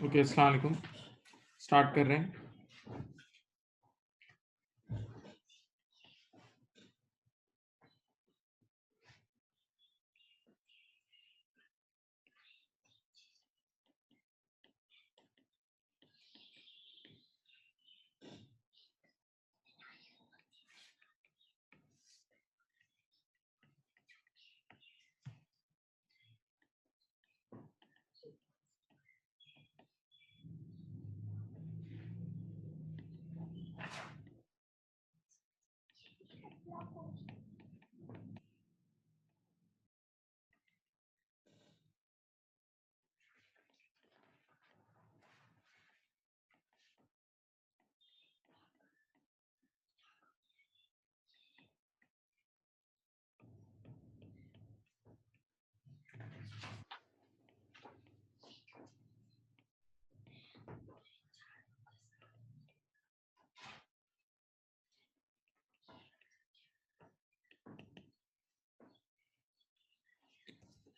Okay, अस्सलाम वालेकुम। Start कर रहे हैं।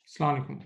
अस्सलाम वालेकुम।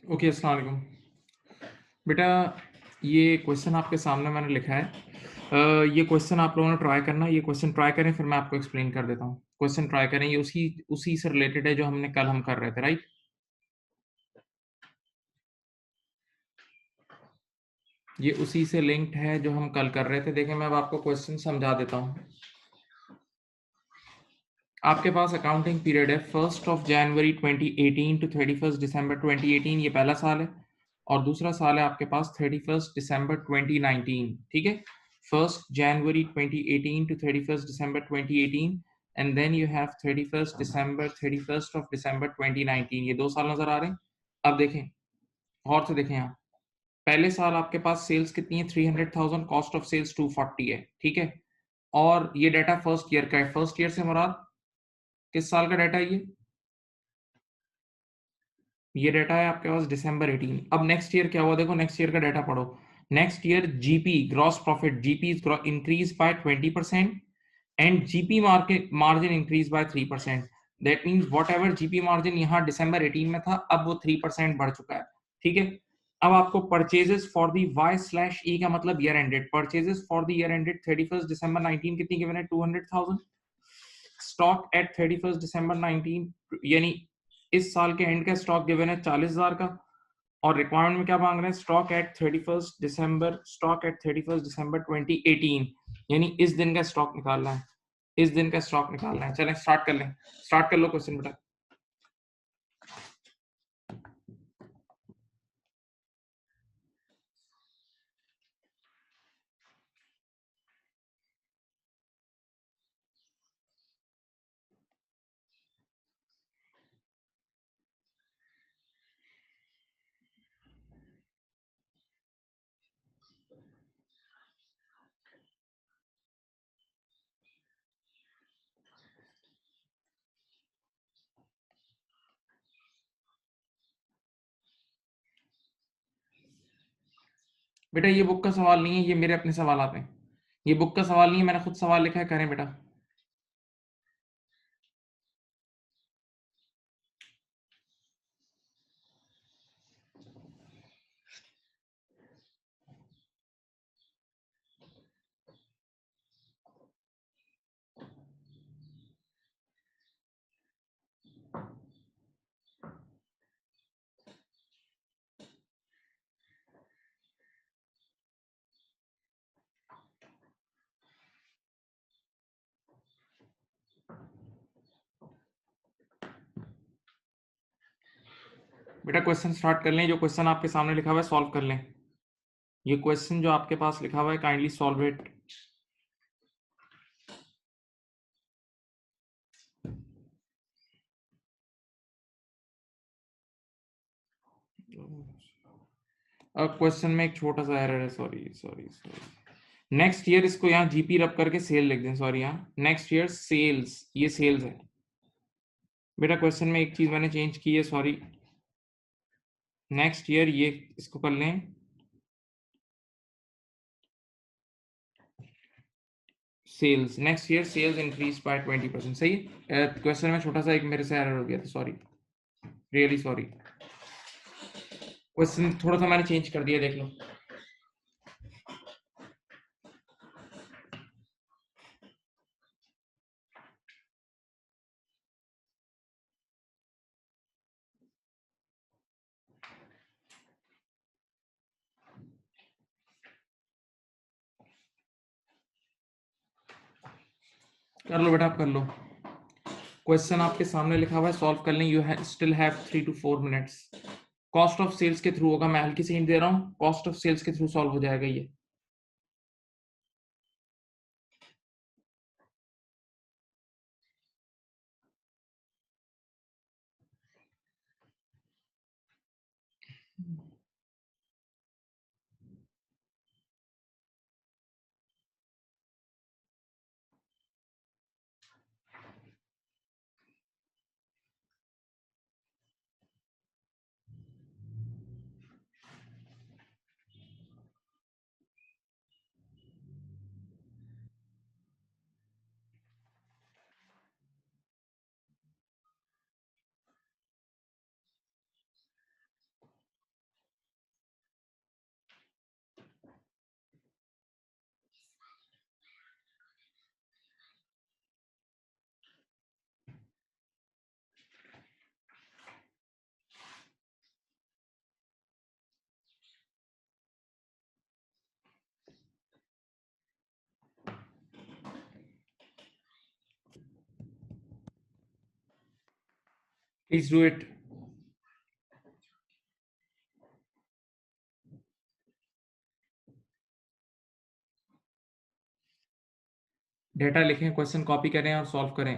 ओके, अस्सलाम वालेकुम। बेटा, ये क्वेश्चन आपके सामने मैंने लिखा है। ये क्वेश्चन आप लोगों ने ट्राई करना। ये क्वेश्चन ट्राई करें, फिर मैं आपको एक्सप्लेन कर देता हूँ। क्वेश्चन ट्राई करें, ये उसी से रिलेटेड है जो हमने कल हम कर रहे थे, राइट? ये उसी से लिंक्ड है जो हम कल कर रहे थे। देखिए, मैं अब आपको क्वेश्चन समझा देता हूँ। आपके पास अकाउंटिंग पीरियड है 1 जनवरी 2018 टू 31 दिसंबर 2018, ये पहला साल है। और दूसरा साल है आपके पास 31 दिसंबर 2019, ठीक है? 1 जनवरी 2018 टू 31 दिसंबर 2018 एंड देन यू हैव 31 दिसंबर 31 दिसंबर 2019। ये 2 साल नज़र आ रहे हैं? अब देखें, गौर से देखें यहाँ। पहले साल आपके पास सेल्स कितनी है? 300,000, कॉस्ट ऑफ सेल्स 240 है, ठीक है? और ये डाटा फर्स्ट ईयर का है। फर्स्ट ईयर से मुराद किस साल का डाटा है ये? ये डाटा है आपके पास दिसंबर 18। अब नेक्स्ट ईयर क्या हुआ? देखो, नेक्स्ट ईयर का डाटा पढ़ो। Next year GP, gross profit, GP is increase by 20% and GP market margin increase by 3%। That means whatever GP margin यहाँ दिसंबर 18 में था, अब वो 3% बढ़ चुका है, ठीक है? अब आपको purchases for the Y slash E का मतलब year ended, purchases for the year ended 31 दिसंबर 19 कितनी गिवन है? 200,000। स्टॉक एट 31 दिसंबर 19, यानी इस साल के एंड का स्टॉक गिवन है 40,000 का, और रिक्वायरमेंट में क्या मांग रहे हैं? Stock at 31 December, stock at 31 दिसंबर 2018, यानी इस दिन का स्टॉक निकालना है, इस दिन का स्टॉक निकालना है। चलें स्टार्ट कर लें, स्टार्ट कर लो क्वेश्चन बेटा। बेटा ये बुक का सवाल नहीं है, ये मेरे अपने सवाल आते हैं, ये बुक का सवाल नहीं है, मैंने खुद सवाल लिखा है, करें बेटा। बेटा क्वेश्चन स्टार्ट कर लें, जो क्वेश्चन आपके सामने लिखा हुआ है सॉल्व कर लें, ये क्वेश्चन जो आपके पास लिखा हुआ है काइंडली सॉल्व इट। क्वेश्चन में एक छोटा सा एरर है, sorry sorry sorry. Next year, इसको यहाँ जीपी रब करके सेल लिख दें, सॉरी, यहाँ नेक्स्ट ईयर सेल्स, ये सेल्स है बेटा। क्वेश्चन में एक चीज मैंने चेंज की है, सॉरी, नेक्स्ट ईयर, ये इसको कर लें sales, next year sales increase by 20%, सही है। क्वेश्चन में छोटा सा एक मेरे से एरर हो गया था, सॉरी, रियली सॉरी। क्वेश्चन थोड़ा सा मैंने चेंज कर दिया, देख लो। कर लो बेटा, आप कर लो। क्वेश्चन आपके सामने लिखा हुआ है, सॉल्व कर लें, you still have 3 to 4 minutes. Cost of sales के थ्रू होगा, मैं हल्की सी हिंट दे रहा हूँ, कॉस्ट ऑफ सेल्स के थ्रू सॉल्व हो जाएगा ये। Please do it. डेटा लिखें, क्वेश्चन कॉपी करें और सॉल्व करें।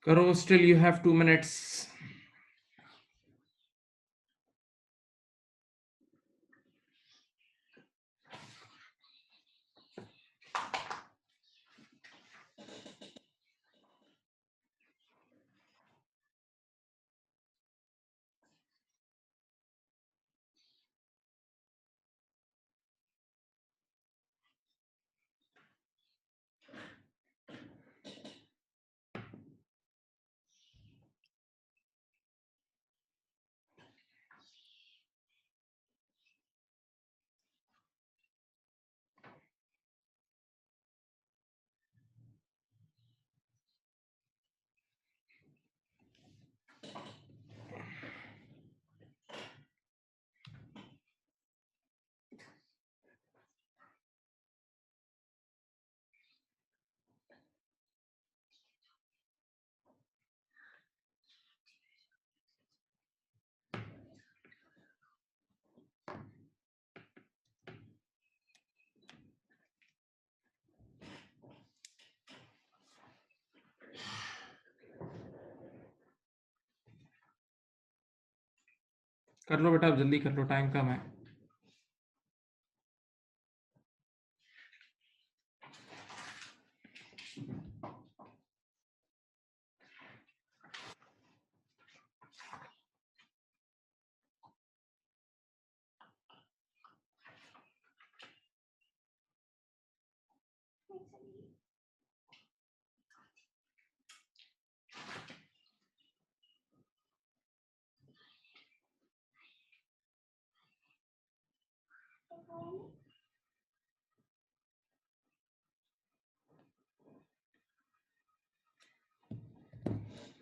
करो, स्टिल यू हैव 2 minutes। कर लो बेटा, जल्दी कर लो, टाइम कम है।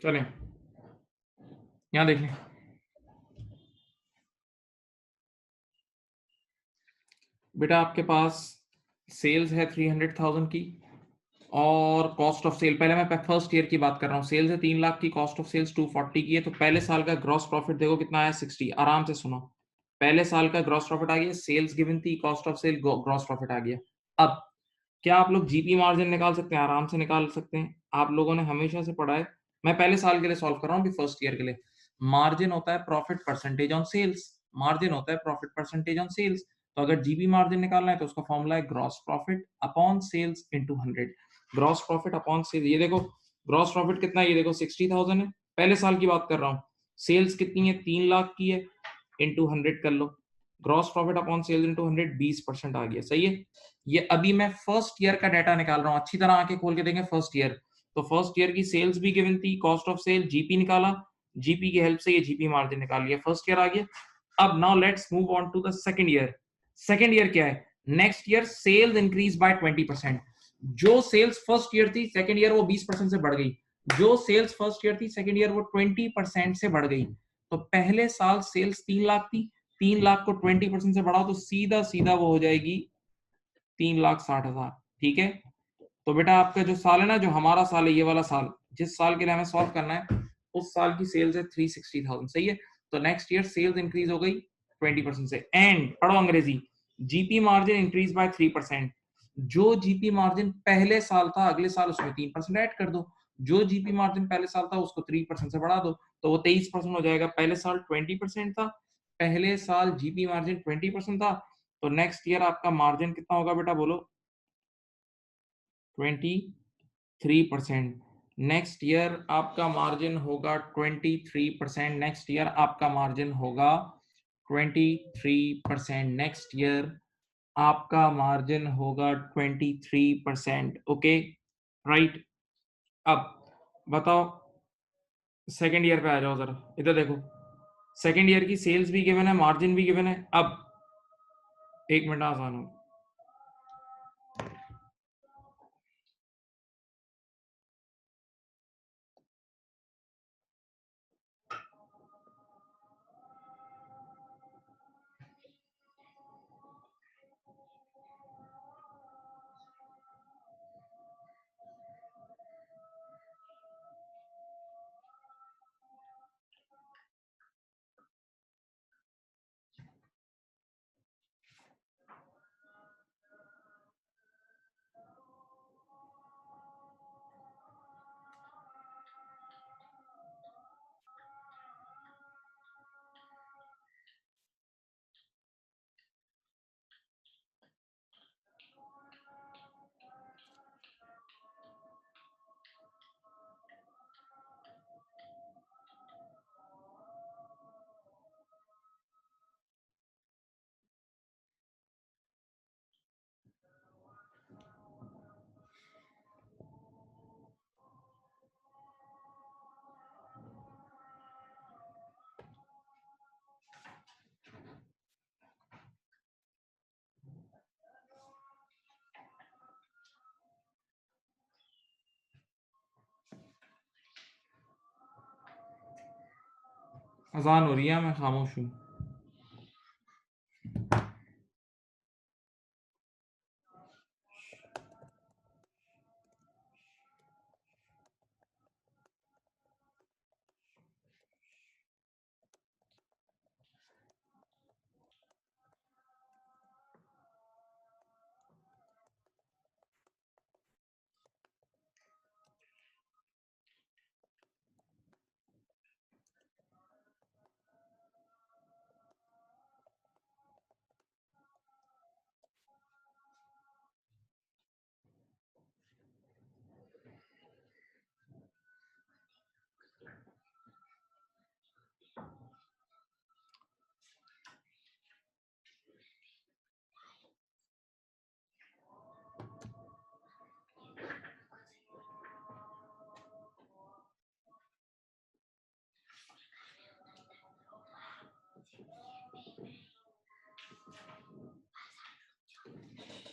चलें, यहाँ देख लें। बेटा आपके पास सेल्स है 300,000 की, और कॉस्ट ऑफ सेल, पहले मैं फर्स्ट ईयर की बात कर रहा हूँ। सेल्स है 3 लाख की, कॉस्ट ऑफ सेल्स 240 की है। तो पहले साल का ग्रॉस प्रॉफिट देखो कितना आया, 60। आराम से सुनो, पहले साल का ग्रॉस प्रॉफिट आ गया, सेल्स गिवन थी, cost of sale, gross profit आ गया। अब क्या आप लोग जीपी मार्जिन निकाल सकते हैं? आराम से निकाल सकते हैं। आप लोगों ने हमेशा से पढ़ा है, मैं पहले साल के लिए सॉल्व कर रहा हूँ, अभी फर्स्ट ईयर के लिए। मार्जिन होता है profit percentage on sales, margin होता है प्रॉफिट परसेंटेज ऑन सेल्स। तो अगर जीबी मार्जिन निकालना है तो उसका फॉर्मूला है gross profit upon sales into 100। Gross profit upon sales, ये देखो ग्रॉस प्रॉफिट कितना है, ये देखो 60,000 है, पहले साल की बात कर रहा हूँ। सेल्स कितनी है, 3 लाख की है, इंटू 100 कर लो। Gross profit upon sales into 100, 20% आ गया, सही है। ये अभी मैं फर्स्ट ईयर का डाटा निकाल रहा हूँ, अच्छी तरह आंखें खोल के देखें फर्स्ट ईयर। तो फर्स्ट ईयर की सेल्स भी गिवन थी, कॉस्ट ऑफ सेल, जीपी निकाला, जीपी की हेल्प से ये जीपी मार्जिन निकाल लिया, फर्स्ट ईयर आ गया। अब now let's move on to the second year. Second year क्या है, next year sales increase by 20%। जो सेल्स फर्स्ट ईयर थी सेकंड ईयर वो 20% से बढ़ गई, जो सेल्स फर्स्ट ईयर थी सेकंड ईयर वो 20% से बढ़ गई। तो पहले साल सेल्स 3 लाख थी, 3 लाख को 20% से बढ़ाओ तो सीधा सीधा वो हो जाएगी 3,60,000, ठीक है। तो बेटा आपका जो साल है ना, जो हमारा साल है, ये वाला साल, जिस साल के लिए हमें सॉल्व करना है, उस साल की सेल्स है 360,000, सही है। तो नेक्स्ट ईयर सेल्स इंक्रीज हो गई 20% से, एंड पढ़ो अंग्रेजी, जीपी मार्जिन इंक्रीज बाय 3%। जो जीपी मार्जिन पहले साल था अगले साल उसमें 3% ऐड कर दो, जो जीपी मार्जिन पहले साल था उसको 3% से बढ़ा दो, तो वो 23% हो जाएगा। पहले साल 20% था, पहले साल जीपी मार्जिन 20% था, तो नेक्स्ट ईयर आपका मार्जिन कितना होगा बेटा, बोलो। 23%। नेक्स्ट ईयर आपका मार्जिन होगा 23%। नेक्स्ट ईयर आपका मार्जिन होगा 23%। नेक्स्ट ईयर आपका मार्जिन होगा 23%। Okay, right. अब बताओ, सेकेंड ईयर पे आ जाओ जरा, इधर देखो। सेकेंड ईयर की सेल्स भी गिवन है, मार्जिन भी गिवन है। अब एक मिनट, आसान हो। अजान हो रही है, मैं खामोश हूँ।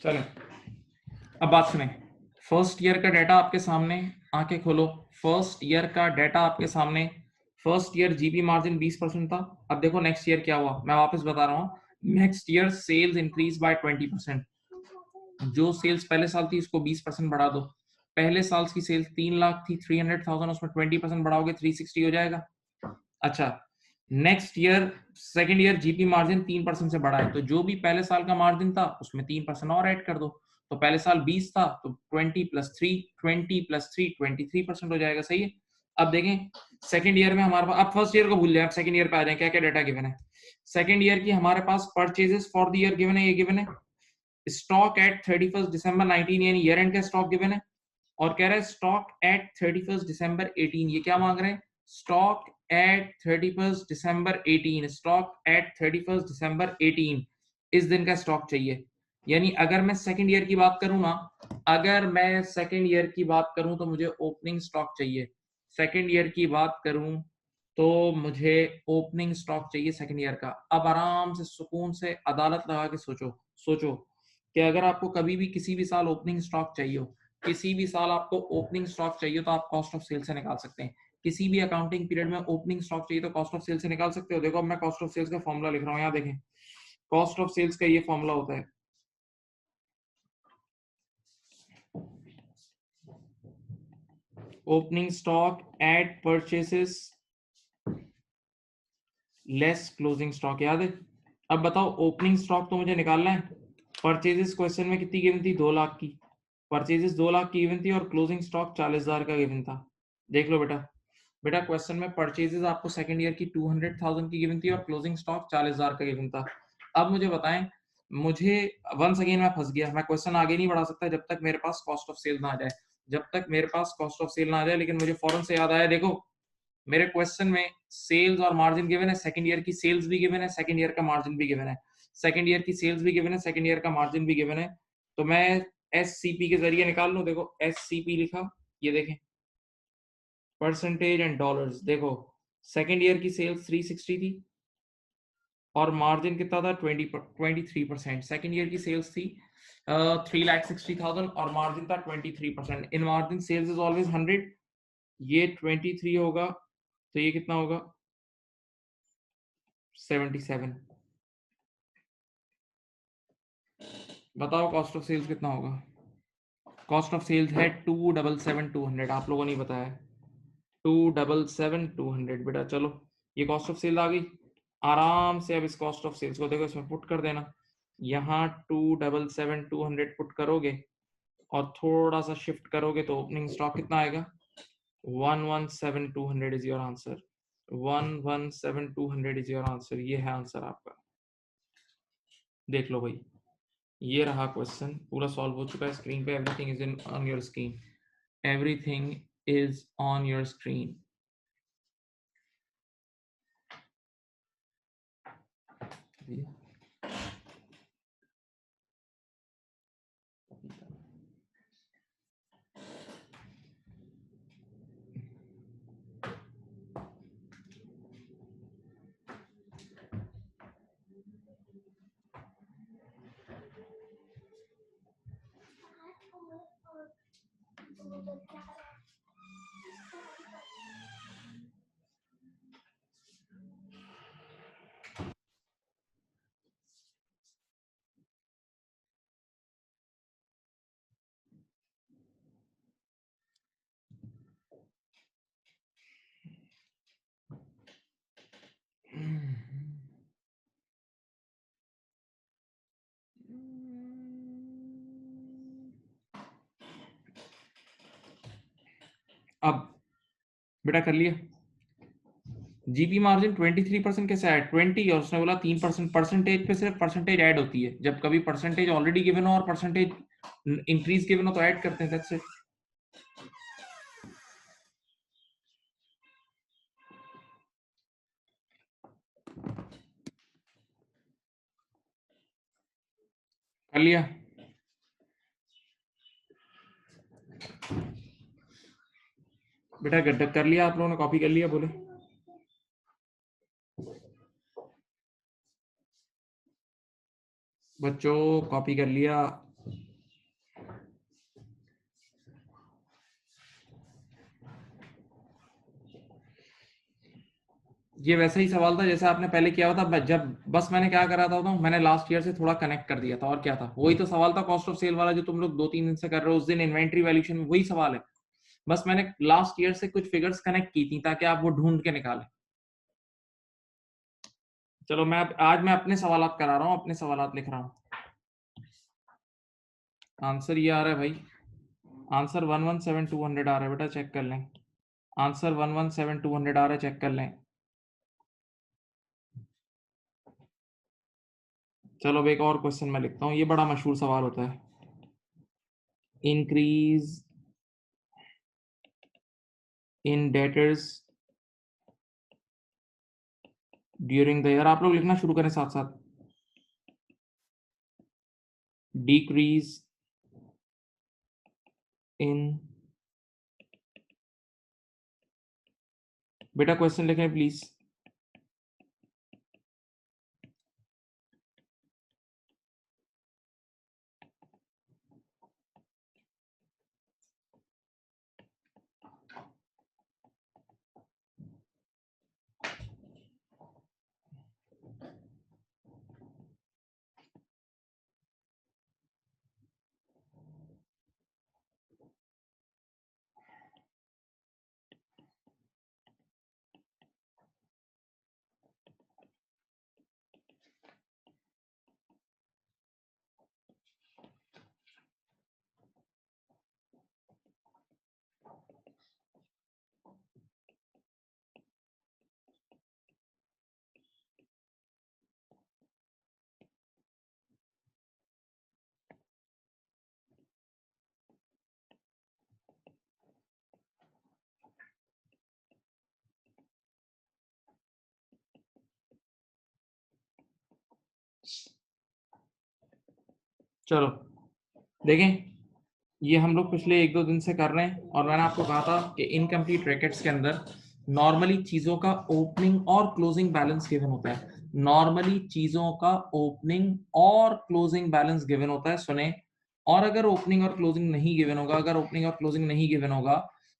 चलें, अब बात सुने। फर्स्ट ईयर का डाटा आपके सामने, आंखें खोलो। फर्स्ट ईयर का डाटा आपके सामने। फर्स्ट ईयर जीपी मार्जिन 20% था। अब देखो नेक्स्ट ईयर क्या हुआ, मैं वापस बता रहा हूँ। Next year sales increase by 20%। जो सेल्स पहले साल थी उसको 20% बढ़ा दो। पहले साल की सेल्स 3 लाख थी, 300,000, उसमें 20% बढ़ाओगे 360 हो जाएगा। अच्छा, next year second year GP margin 3% से बढ़ा है, तो जो भी पहले साल का मार्जिन था उसमें 3% और ऐड कर दो। तो पहले साल 20 था तो 20 प्लस 3, 20 प्लस 3 23% हो जाएगा। सही है। अब देखें सेकंड ईयर में हमारे पास, अब फर्स्ट ईयर को भूल जाए, अब सेकंड ईयर पे आ जाए, क्या क्या डाटा गिवन है। सेकंड ईयर की हमारे पास purchases for the year given है, ये गिवन है। स्टॉक एट 31 दिसंबर 19, यानी ईयर एंड का स्टॉक गिवन है। और कह रहा है स्टॉक एट 31 दिसंबर 18, ये क्या मांग रहे हैं, stock at 31 December 18, stock at 31 दिसंबर 18, इस दिन का स्टॉक चाहिए। यानी अगर मैं सेकंड ईयर की बात करूं ना, अगर मैं सेकंड ईयर की बात करूं तो मुझे ओपनिंग स्टॉक चाहिए। सेकंड ईयर की बात करूं तो मुझे ओपनिंग स्टॉक चाहिए सेकंड ईयर का। अब आराम से सुकून से अदालत लगा के सोचो, सोचो कि अगर आपको कभी भी किसी भी साल ओपनिंग स्टॉक चाहिए हो, किसी भी साल आपको ओपनिंग स्टॉक चाहिए तो आप कॉस्ट ऑफ सेल से निकाल सकते हैं। किसी भी अकाउंटिंग पीरियड में ओपनिंग स्टॉक चाहिए तो कॉस्ट ऑफ सेल से निकाल सकते हो। देखो अब मैं कॉस्ट ऑफ सेल्स का फॉर्मूला लिख रहा हूँ, यहाँ देखें। कॉस्ट ऑफ सेल्स का ये फॉर्मूला होता है, opening stock at purchases less closing stock. याद है। अब बताओ ओपनिंग स्टॉक तो मुझे निकालना है। परचेजेस क्वेश्चन में कितनी गिवन थी, 2 लाख की। परचेजेस 2 लाख की गिवन थी और क्लोजिंग स्टॉक 40,000 का गिवन था। देख लो बेटा, बेटा क्वेश्चन में परचेजेस आपको सेकंड ईयर की 200,000 की गिवन थी और क्लोजिंग स्टॉक 40,000 का गिवन था। अब मुझे बताएं, मुझे वंस अगेन मैं फंस गया, मैं क्वेश्चन आगे नहीं बढ़ा सकता जब तक मेरे पास कॉस्ट ऑफ सेल ना आ जाए, जब तक मेरे पास कॉस्ट ऑफ सेल ना आ जाए। लेकिन मुझे फौरन से याद आया, देखो मेरे क्वेश्चन में सेल्स और मार्जिन गिवन है, सेकंड ईयर की सेल्स भी गिवन है, सेकंड ईयर का मार्जिन भी गिवन है। सेकंड ईयर की सेल्स भी गिवन है, सेकंड ईयर का मार्जिन भी गिवन है। तो मैं एससीपी के जरिए निकाल लूं। देखो एससीपी लिखा, ये देखें परसेंटेज एंड डॉलर्स। देखो सेकंड ईयर की सेल्स 360 थी और मार्जिन कितना था, 23%। सेकंड ईयर की सेल्स थी 3,60,000 और मार्जिन था 23%। In margin sales is always 100, ये 23 होगा तो ये कितना होगा, 77। बताओ कॉस्ट ऑफ सेल्स कितना होगा। कॉस्ट ऑफ सेल्स है 277,200, आप लोगों ने बताया 277,200। बेटा चलो ये कॉस्ट ऑफ सेल आ गई। आराम से अब इस कॉस्ट ऑफ सेल्स को देखो, इसमें पुट कर देना। यहाँ 277,200 पुट करोगे और थोड़ा सा शिफ्ट करोगे तो ओपनिंग स्टॉक कितना आएगा, 117,200 is your answer. 117,200 is your answer, ये है आंसर आपका। देख लो भाई, ये रहा क्वेश्चन, पूरा सॉल्व हो चुका है स्क्रीन पे। Everything is in on your screen, everything is on your screen. अब बेटा कर लिया। जीपी मार्जिन 23% कैसे आया? 20 और उसने बोला 3%। परसेंटेज पे सिर्फ परसेंटेज ऐड होती है, जब कभी परसेंटेज ऑलरेडी गिवन हो और परसेंटेज इंक्रीज गिवन हो तो ऐड करते हैं, दैट्स इट। कर लिया बेटा, कर लिया आप लोगों ने? कॉपी कर लिया? बोले बच्चों, कॉपी कर लिया? ये वैसा ही सवाल था जैसे आपने पहले किया हुआ था, जब बस मैंने क्या करा था, मैंने लास्ट ईयर से थोड़ा कनेक्ट कर दिया था। और क्या था? वही तो सवाल था, कॉस्ट ऑफ सेल वाला, जो तुम लोग 2-3 दिन से कर रहे हो। उस दिन इन्वेंट्री वैल्यूएशन में वही सवाल है, बस मैंने लास्ट ईयर से कुछ फिगर्स कनेक्ट की थी ताकि आप वो ढूंढ के निकालें। चलो आज मैं अपने सवालात करा रहा हूँ, अपने सवालात लिख रहा हूँ। आंसर ये आ रहा है भाई, आंसर 117200 आ रहा है बेटा, चेक कर लें। आंसर 117200 आ रहा है, चेक कर लें। चलो अब एक और क्वेश्चन मैं लिखता हूँ, ये बड़ा मशहूर सवाल होता है। Increase in debtors during the year. आप लोग लिखना शुरू करें साथ साथ। डिक्रीज इन, बेटा क्वेश्चन लिखें प्लीज। चलो देखें, ये हम लोग पिछले 1-2 दिन से कर रहे हैं, और मैंने आपको कहा था कि इनकम्प्लीट रैकेट्स के अंदर नॉर्मली चीजों का ओपनिंग और क्लोजिंग बैलेंस गिवन होता है। नॉर्मली चीजों का ओपनिंग और क्लोजिंग बैलेंस गिवन होता है, सुने। और अगर ओपनिंग और क्लोजिंग नहीं गिवन होगा, अगर ओपनिंग और क्लोजिंग नहीं गिवन होगा,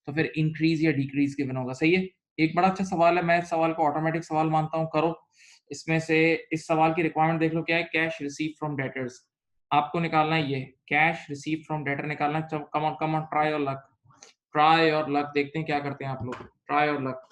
तो फिर इंक्रीज या डिक्रीज गिवन होगा। सही है? एक बड़ा अच्छा सवाल है, मैं इस सवाल को ऑटोमेटिक सवाल मानता हूं, करो। इसमें से इस सवाल की रिक्वायरमेंट देख लो क्या है। कैश रिसीव फ्रॉम डेटर्स आपको निकालना है, ये कैश रिसीव फ्रॉम डेटर निकालना है। Come on come on, try और लक, ट्राई और लक। देखते हैं क्या करते हैं आप लोग, ट्राई और लक।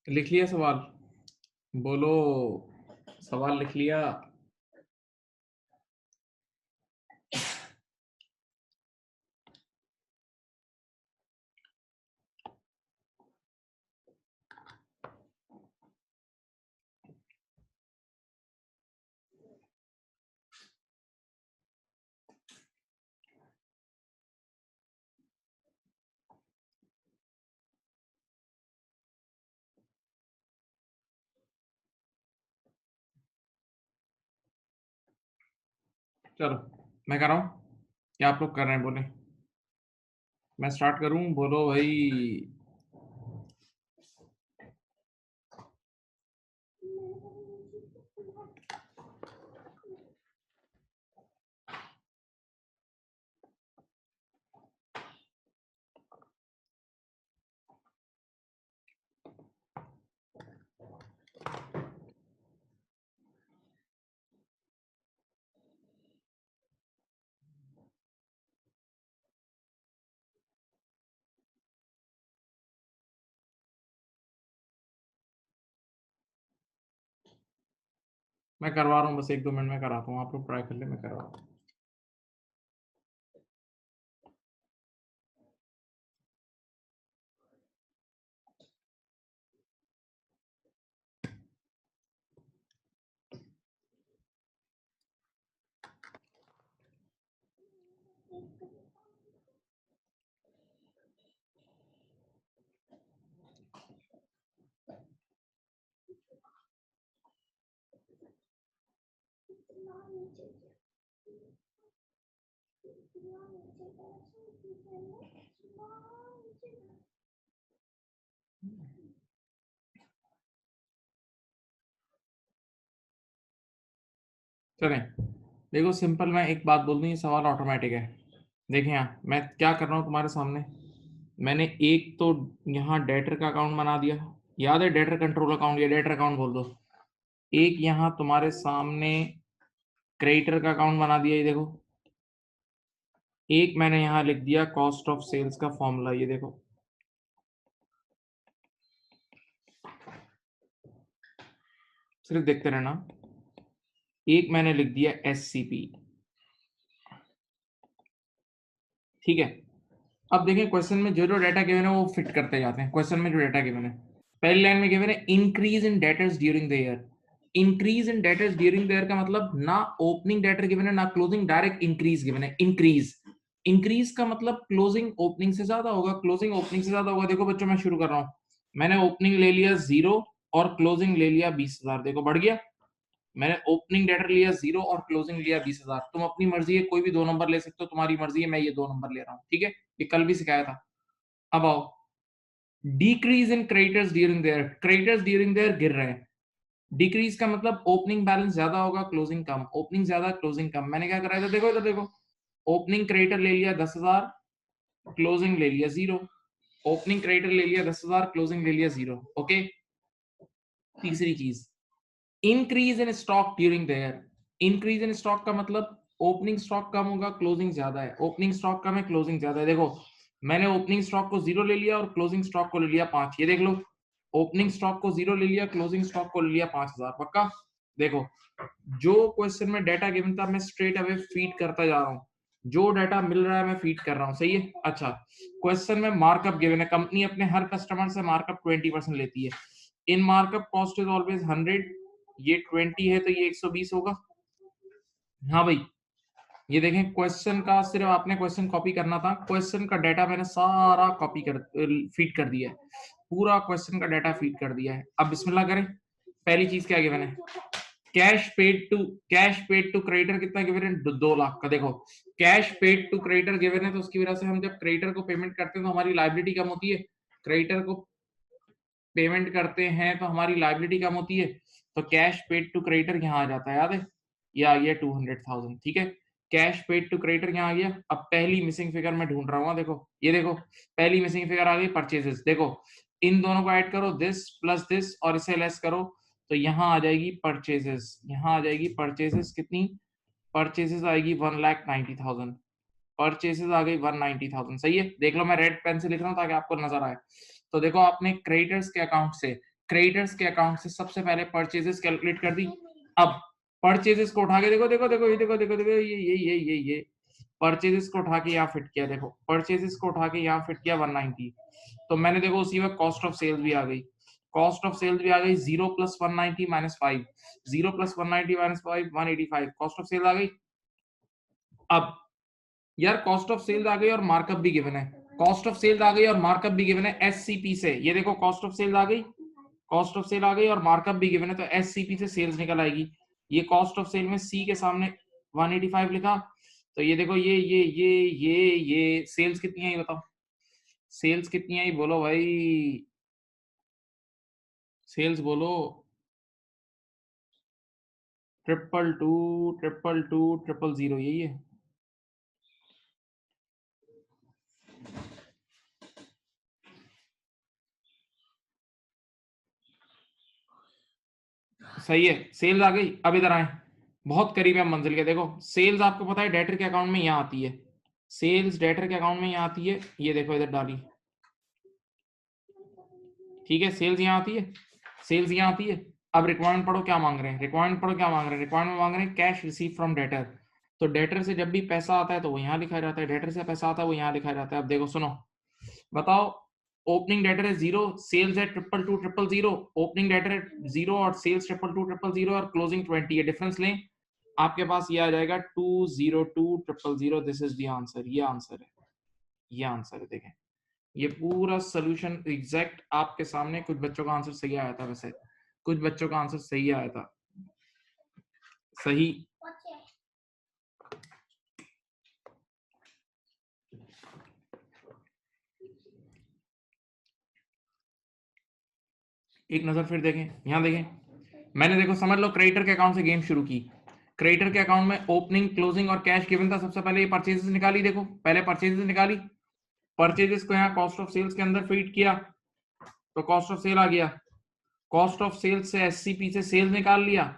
लिख लिया सवाल? बोलो, सवाल लिख लिया? चलो मैं कर रहा हूँ, क्या आप लोग कर रहे हैं? बोले मैं स्टार्ट करूँ? बोलो भाई। मैं करवा रहा हूँ, बस 1-2 मिनट में कराता हूँ, आप लोग ट्राई कर ले, मैं करवा रहा हूँ। चलें, देखो सिंपल, मैं एक बात बोल दूं, ये सवाल ऑटोमेटिक है। देखिए यहाँ मैं क्या कर रहा हूँ तुम्हारे सामने, मैंने एक तो यहाँ डेटर का अकाउंट बना दिया, याद है डेटर कंट्रोल अकाउंट या डेटर अकाउंट बोल दो। एक यहाँ तुम्हारे सामने क्रेडिटर का अकाउंट बना दिया, ये देखो। एक मैंने यहाँ लिख दिया कॉस्ट ऑफ सेल्स का फॉर्मूला, ये देखो। सिर्फ देखते रहना। एक मैंने लिख दिया एससीपी, ठीक है। अब देखें क्वेश्चन में जो जो डाटा गिवन है वो फिट करते जाते हैं। क्वेश्चन में जो डाटा गिवन है, पहली लाइन में गिवन है increase in debtors during the year. Increase in debtors during the year का मतलब ना ओपनिंग डेटर गिवन है ना क्लोजिंग, डायरेक्ट इंक्रीज गिवन है। इंक्रीज, इंक्रीज का मतलब क्लोजिंग ओपनिंग से ज्यादा होगा, क्लोजिंग ओपनिंग से ज्यादा होगा। देखो बच्चों मैं शुरू कर रहा हूँ, मैंने ओपनिंग ले लिया 0 और क्लोजिंग ले लिया 20,000, देखो बढ़ गया। मैंने ओपनिंग डेटर लिया 0 और क्लोजिंग लिया 20,000। तुम अपनी मर्जी है, कोई भी 2 नंबर ले सकते हो, तुम्हारी मर्जी है, मैं ये 2 नंबर ले रहा हूँ, ठीक है। ये कल भी सिखाया था। अब आओ, decrease in creditors during their, creditors during their गिर रहे हैं। डिक्रीज का मतलब ओपनिंग बैलेंस ज्यादा होगा, क्लोजिंग कम, ओपनिंग ज्यादा क्लोजिंग कम। मैंने क्या कराया था, देखो इधर देखो, ओपनिंग क्रेडिटर ले लिया 10,000, क्लोजिंग ले लिया 0। ओपनिंग क्रेडिटर ले लिया 10,000, क्लोजिंग ले लिया 0, ओके। तीसरी चीज, increase in stock during the year. Increase in stock का मतलब ओपनिंग स्टॉक कम होगा, क्लोजिंग ज्यादा है। ओपनिंग स्टॉक कम है, क्लोजिंग ज्यादा है। देखो मैंने ओपनिंग स्टॉक को 0 ले लिया और क्लोजिंग स्टॉक को ले लिया 5, ये देख लो। ओपनिंग स्टॉक को 0 ले लिया, क्लोजिंग स्टॉक को ले लिया 5,000, पक्का। देखो जो क्वेश्चन में डाटा गिवन था मैं स्ट्रेट अवे फीड करता जा रहा हूँ, जो डाटा मिल रहा है मैं फीड कर रहा हूँ, सही है। अच्छा, क्वेश्चन में मार्कअप गिवन है, कंपनी अपने हर कस्टमर से मार्कअप 20% लेती है। In markup cost is always 100, ये 20 है तो ये 120 होगा। हाँ भाई, ये देखें क्वेश्चन का सिर्फ आपने क्वेश्चन कॉपी करना था, क्वेश्चन का डाटा मैंने सारा कॉपी कर फीड कर दिया है, पूरा क्वेश्चन का डाटा फीड कर दिया है। अब बिस्मिल्लाह करें। पहली चीज क्या गिवन है, कैश पेड टू क्रेडिटर कितना गिवन है, 2 लाख का। देखो cash paid to creditor given है तो उसकी वजह से हम जब क्रेडिटर को पेमेंट करते हैं तो हमारी लाइबिलिटी कम होती है। क्रेडिटर को पेमेंट करते हैं तो हमारी लाइबिलिटी कम होती है, तो कैश पेड टू क्रेडिटर यहाँ आ जाता है, याद है। ये आ गया 200,000, ठीक है। कैश पेड टू क्रेडिटर यहाँ आ गया। अब पहली मिसिंग फिगर मैं ढूंढ रहा हूँ, देखो ये देखो, पहली मिसिंग फिगर आ गई, परचेजेस। देखो इन दोनों को ऐड करो, दिस प्लस दिस, और इसे लेस करो, तो यहाँ आ जाएगी परचेजेस। यहाँ आ जाएगी परचेजेस, कितनी परचेजेस आएगी, 1,90,000। परचेसेस आ गई 190,000, सही है। देख लो मैं रेड पेन से लिख रहा हूँ ताकि आपको नजर आए। तो देखो आपने क्रेडिटर्स के अकाउंट से क्रेडिटर्स के अकाउंट से सबसे पहले परचेजेस कैलकुलेट कर दी। अब परचेजेस को उठा के देखो देखो देखो ये देखो देखो देखो ये परचेजेस को उठा के यहाँ फिट किया, देखो परचेजेस को उठा के यहाँ फिट किया 190, तो मैंने देखो उसी में कॉस्ट ऑफ सेल्स भी आ गई, कॉस्ट ऑफ सेल्स भी आ गई 0 + 190 - 5, 0 + 190 - 5 185, कॉस्ट ऑफ सेल्स आ गई। अब यार कॉस्ट ऑफ सेल्स आ गई और मार्कअप भी गिवन है, कॉस्ट ऑफ सेल्स आ गई और मार्कअप भी गिवन है एससीपी से, ये देखो कॉस्ट ऑफ सेल्स आ गई, कॉस्ट ऑफ सेल आ गई और मार्कअप भी गिवन है, तो एससीपी से सेल्स निकल आएगी। ये कॉस्ट ऑफ सेल में सी के सामने 185 लिखा, तो ये देखो ये सेल्स कितनी आई बताओ, सेल्स कितनी आई बोलो भाई, सेल्स बोलो। 222 222 000 यही है। सही है, सेल्स आ गई। अब इधर आए, बहुत करीब है मंजिल के, देखो सेल्स आपको पता है डेटर के अकाउंट में यहाँ आती है, सेल्स डेटर के अकाउंट में यहाँ आती है, ये देखो इधर डाली, ठीक है सेल्स यहाँ आती है, सेल्स यहाँ आती है। अब रिक्वायरमेंट पढ़ो क्या मांग रहे हैं, रिक्वायरमेंट पढ़ो क्या मांग रहे हैं, रिक्वायरमेंट मांग रहे हैं कैश रिसीव फ्रॉम डेटर, तो डेटर से जब भी पैसा आता है तो वो यहाँ लिखा जाता है, डेटर से पैसा आता है वो यहाँ लिखा जाता है। अब देखो सुनो, बताओ ओपनिंग डेटर है 0, सेल्स है 222 000, ओपनिंग डेटर है 0 और सेल्स 222 000 और क्लोजिंग 20 है, डिफरेंस लें आपके पास ये आ जाएगा 202 000, दिस इज द आंसर, ये आंसर है, ये आंसर है। देखें ये पूरा सोल्यूशन एग्जैक्ट आपके सामने, कुछ बच्चों का आंसर सही आया था, वैसे कुछ बच्चों का आंसर सही आया था, सही। एक नजर फिर देखें, यहां देखें, मैंने देखो समझ लो क्रेडिटर के अकाउंट से गेम शुरू की, क्रेडिटर के अकाउंट में ओपनिंग क्लोजिंग और कैश गिवन था, सबसे पहले ये परचेजेस निकाली, देखो पहले परचेजेस निकाली, परचेजेस को यहाँ कॉस्ट ऑफ सेल्स के अंदर फीड किया तो कॉस्ट ऑफ सेल आ गया, कॉस्ट ऑफ सेल्स से एससीपी से सेल्स निकाल लिया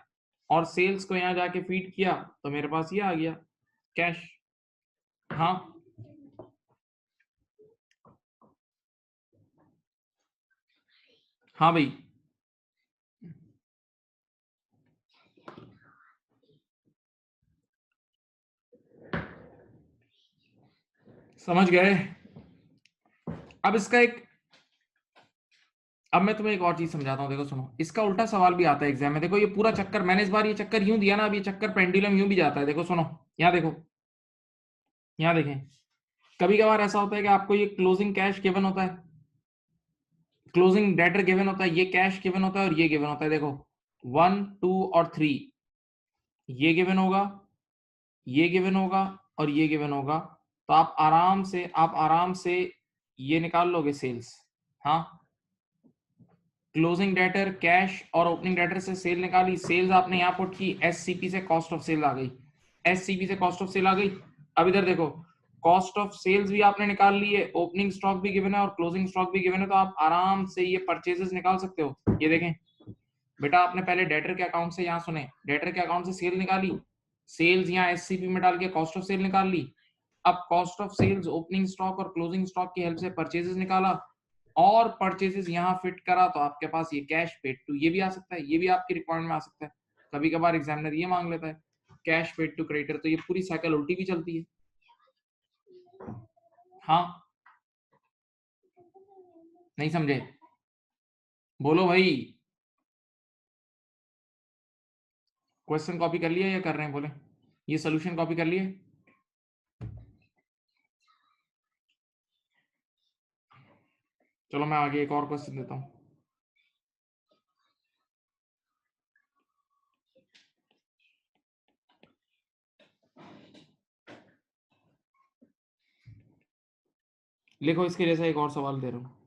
और सेल्स को यहाँ जाके फीड किया तो मेरे पास ये आ गया कैश। हाँ हाँ भाई, समझ गए। अब इसका एक, अब मैं तुम्हें एक और चीज समझाता हूँ, देखो सुनो, इसका उल्टा सवाल भी आता है एग्जाम में, देखो ये पूरा चक्कर मैंने इस बार ये चक्कर यूं दिया ना, अब ये चक्कर पेंडुलम यूं भी जाता है, देखो सुनो, यहाँ देखो, यहाँ देखें, कभी कभार ऐसा होता है कि आपको ये क्लोजिंग कैश गिवन होता है, क्लोजिंग डेटर गिवन होता है, ये कैश गिवन होता है और ये गिवन होता है, देखो 1 2 और 3 ये गिवन होगा, ये गिवन होगा और ये गिवन होगा, तो आप आराम से ये निकाल लोगे सेल्स। हाँ, क्लोजिंग डेटर कैश और ओपनिंग डेटर से सेल निकाली, सेल्स आपने यहाँ पुट की, एससीपी से कॉस्ट ऑफ सेल आ गई, एससीपी से कॉस्ट ऑफ सेल आ गई। अब इधर देखो, कॉस्ट ऑफ सेल्स भी आपने निकाल ली है, ओपनिंग स्टॉक भी गिवन है और क्लोजिंग स्टॉक भी गिवन है, तो आप आराम से ये परचेजेस निकाल सकते हो। ये देखें बेटा, आपने पहले डेटर के अकाउंट से, यहाँ सुने, डेटर के अकाउंट से सेल निकाली, सेल्स यहाँ एससीपी में डाल के कॉस्ट ऑफ सेल निकाल ली, अब cost of sales opening stock और क्लोजिंग स्टॉक की हेल्प से परचेजेस निकाला और परचेजेस यहाँ फिट करा, तो आपके पास ये कैश पेड टू, ये भी आ सकता है, ये भी आपकी रिक्वायरमेंट में आ सकता है, कभी कभार एग्जामिनर ये मांग लेता है कैश पेड टू क्रेडिटर, तो ये पूरी साइकिल उल्टी भी चलती है। हाँ, नहीं समझे, बोलो भाई, क्वेश्चन कॉपी कर लिया या कर रहे हैं, बोले ये सोल्यूशन कॉपी कर लिए। चलो मैं आगे एक और क्वेश्चन देता हूँ, लिखो इसके जैसा एक और सवाल दे रहा हूँ,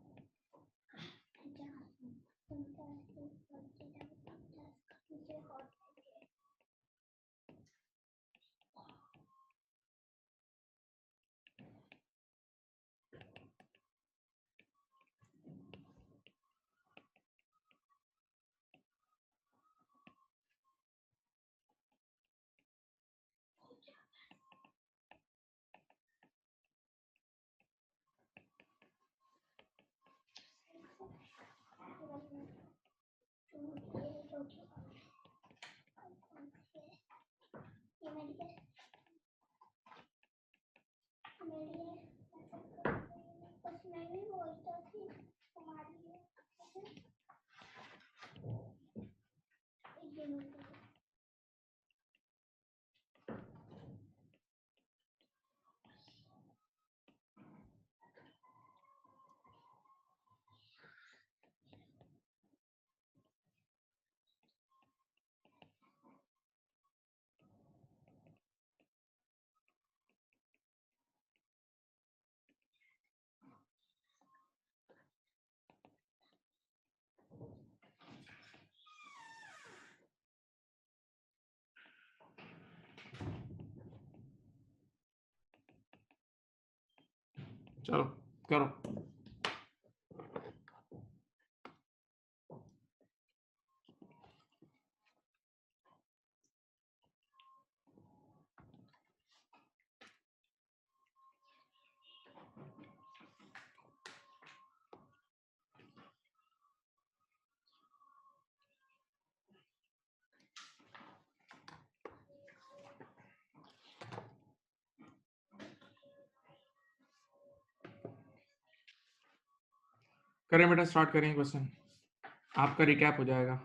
चलो करो। करें बेटा, स्टार्ट करें क्वेश्चन, आपका रिकैप हो जाएगा।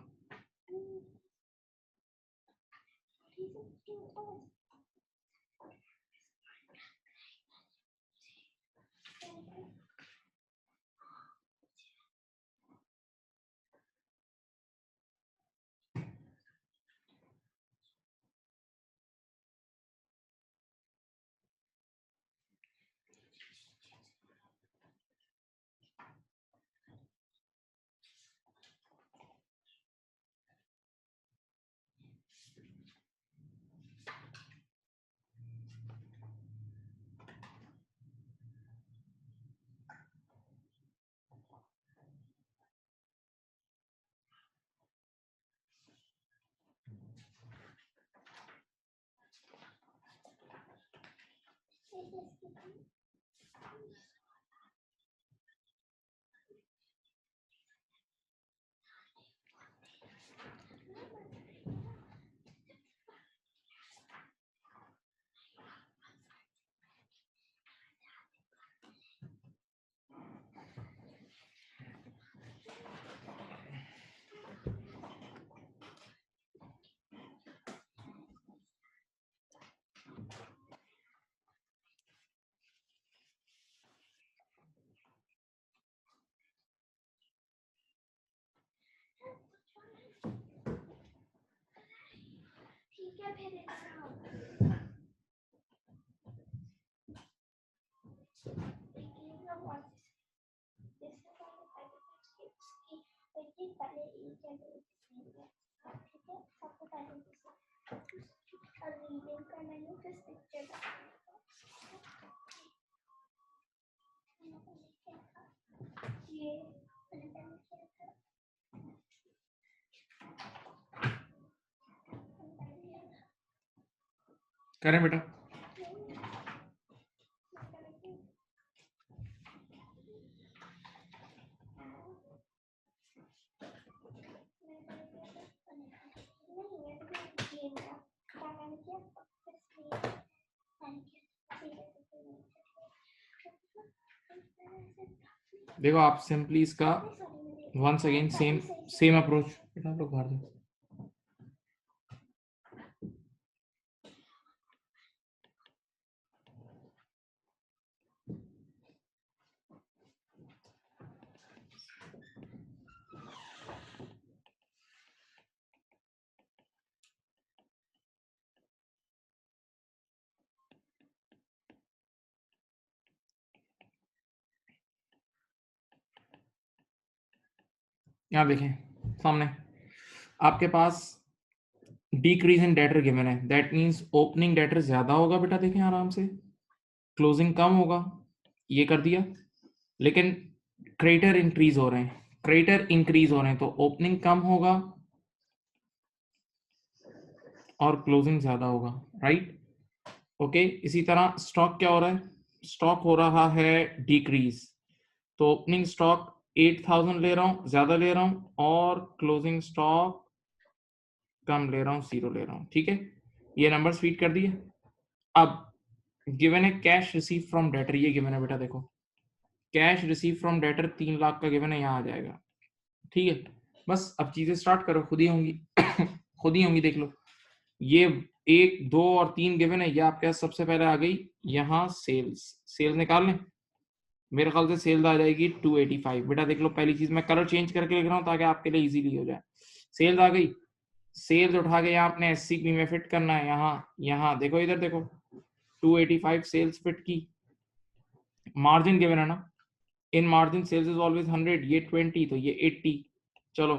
करें बेटा। देखो आप सिंपली इसका वंस अगेन सेम अप्रोच, बेटा आप लोग बाहर जाओ। यहाँ देखें सामने आपके पास डिक्रीज इन डेटर गिवन है, दैट मींस ओपनिंग डेटर ज्यादा होगा बेटा, देखें आराम से, क्लोजिंग कम होगा, ये कर दिया, लेकिन क्रेडिटर इंक्रीज हो रहे हैं, क्रेडिटर इंक्रीज हो रहे हैं, तो ओपनिंग कम होगा और क्लोजिंग ज्यादा होगा, राइट। ओके, इसी तरह स्टॉक क्या हो रहा है, स्टॉक हो रहा है डिक्रीज, तो ओपनिंग स्टॉक 8000 ले रहा हूं, ज्यादा ले रहा हूं, और क्लोजिंग स्टॉक कम ले रहा हूँ, 0 ले रहा हूँ, ठीक है। ये नंबर्स फीड कर दिए। अब गिवन है कैश रिसीव फ्रॉम डेटर, ये गिवन है बेटा, देखो cash receive from debtor 3 lakh का गिवन है, यहाँ आ जाएगा, ठीक है। बस अब चीजें स्टार्ट करो, खुद ही होंगी खुद ही होंगी, देख लो। ये 1, 2 और 3 गिवन है, ये आपके पास सबसे पहले आ गई यहाँ सेल्स। सेल्स निकाल लें, मेरे ख्याल से सेल्स आ जाएगी 285। बेटा देख लो, पहली चीज मैं कलर चेंज करके लिख रहा हूँ ताकि आपके लिए इजीली हो जाए। सेल्स आ गई, सेल्स उठा के यहाँ आपने एससीपी में फिट करना है, यहाँ देखो, इधर देखो 285 सेल्स फिट की। मार्जिन गिवन है ना, in margin sales is always 100, ये 20 तो ये 80। चलो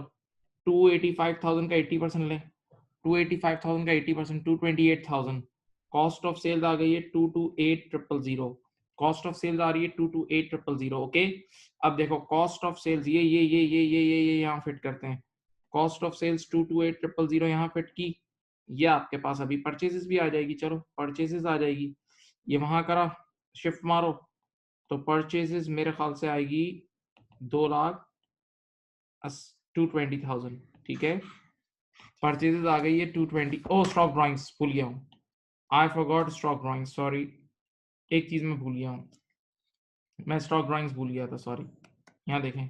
285,000 का 80% लें, 285,000 का 80%, 228,000। कॉस्ट ऑफ सेल्स आ गई है 228,000। कॉस्ट ऑफ सेल्स आ रही है 228,000, ओके। अब देखो कॉस्ट ऑफ सेल्स ये यहाँ फिट करते हैं। कॉस्ट ऑफ सेल्स 228,000 यहाँ फिट की। ये आपके पास अभी परचेजेस भी आ जाएगी, चलो परचेजेस आ जाएगी, ये वहां करा, शिफ्ट मारो, तो परचेजेस मेरे ख्याल से आएगी 2,20,000, ठीक है। परचेजेस आ गई है 220। ओ स्टॉक ड्राइंग्स भूल गया हूँ, I forgot stock drawings, sorry, एक चीज मैं भूल गया हूँ, मैं स्टॉक ड्राइंग्स भूल गया था, सॉरी। यहाँ देखें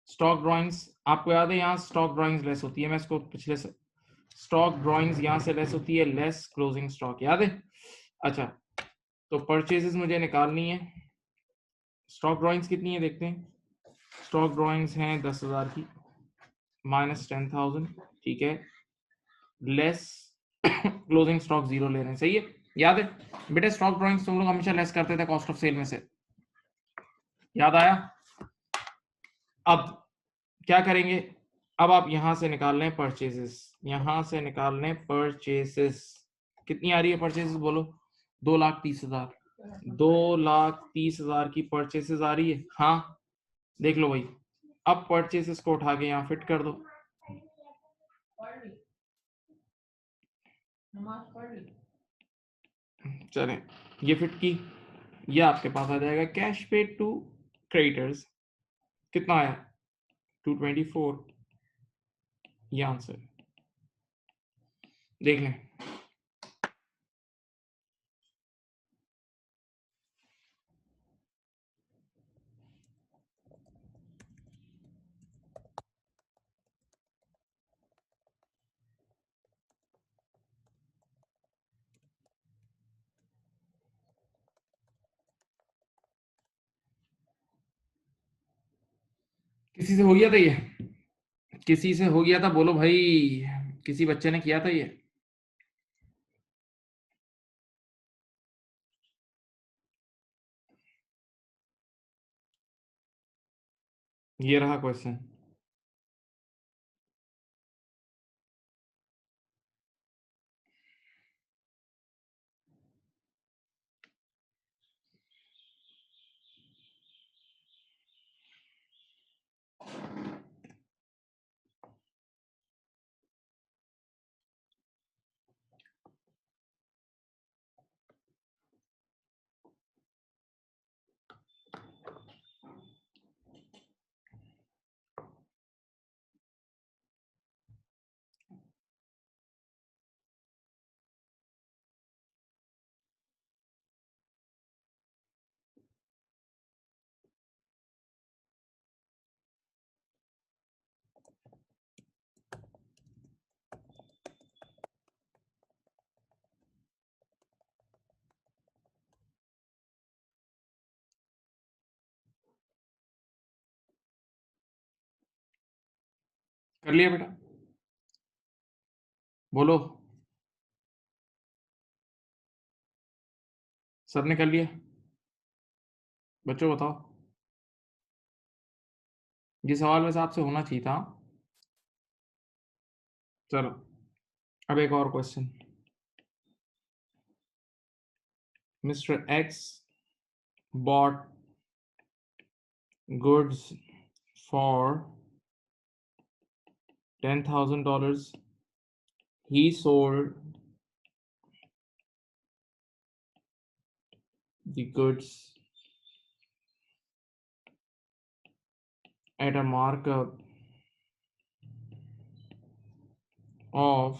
स्टॉक ड्राइंग्स, आपको याद है यहाँ स्टॉक ड्राइंग्स लेस होती है, मैं इसको पिछले से स्टॉक ड्राइंग्स यहाँ से लेस होती है, लेस क्लोजिंग स्टॉक, याद है। अच्छा, तो परचेजेस मुझे निकालनी है। स्टॉक ड्राइंग्स कितनी है देखते हैं, स्टॉक ड्राइंग्स हैं 10,000 की, माइनस 10,000, ठीक है, लेस क्लोजिंग स्टॉक 0 ले रहे हैं, सही है। याद है बेटे, स्टॉक ड्राइंग्स तुम लोग हमेशा लेस करते थे कॉस्ट ऑफ सेल में से, याद आया। अब क्या करेंगे, अब आप यहां से निकाल लें परचेजेस, यहां से निकाल लें परचेजेस, कितनी आ रही है परचेजेस बोलो, 2,30,000, 2,30,000 की परचेसेस आ रही है, हाँ देख लो भाई। अब परचेसेस को उठा के यहाँ फिट कर दो, चलें ये फिट की, ये आपके पास आ जाएगा कैश पेड टू क्रेडिटर्स, कितना आया 224, ये आंसर देख लें। किसी से हो गया था ये, किसी से हो गया था बोलो भाई, किसी बच्चे ने किया था ये रहा क्वेश्चन। कर लिया बेटा, बोलो, सबने कर लिया, बच्चों बताओ, ये सवाल वैसे आपसे होना चाहिए था। चलो अब एक और question, mister x bought goods for $10,000. He sold the goods at a markup of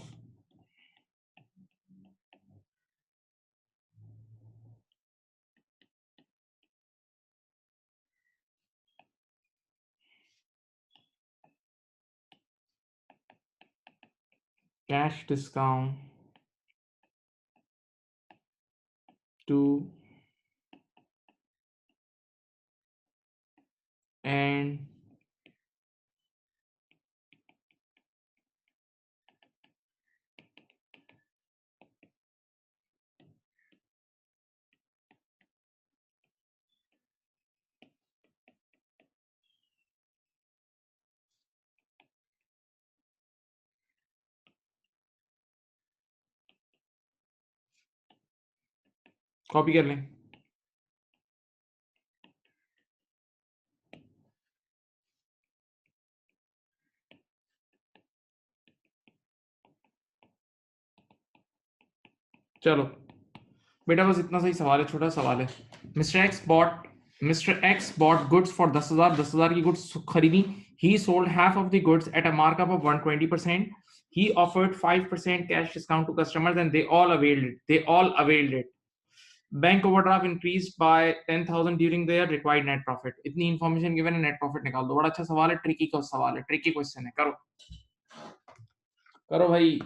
cash discount to and copy कर लें। चलो बेटा बस इतना सही सवाल है, छोटा सवाल है। Mister x bought goods for 10,000, 10,000 की गुड्स खरीदी। ही sold half of the goods at a markup of 120%। he offered 5% cash discount to customers and they all availed it. Bank overdraft increase by 10,000 during their required net profit. इतनी information given है, net profit निकाल दो। बड़ा अच्छा सवाल है, tricky का सवाल है, ट्रिकी क्वेश्चन है। करो करो भाई।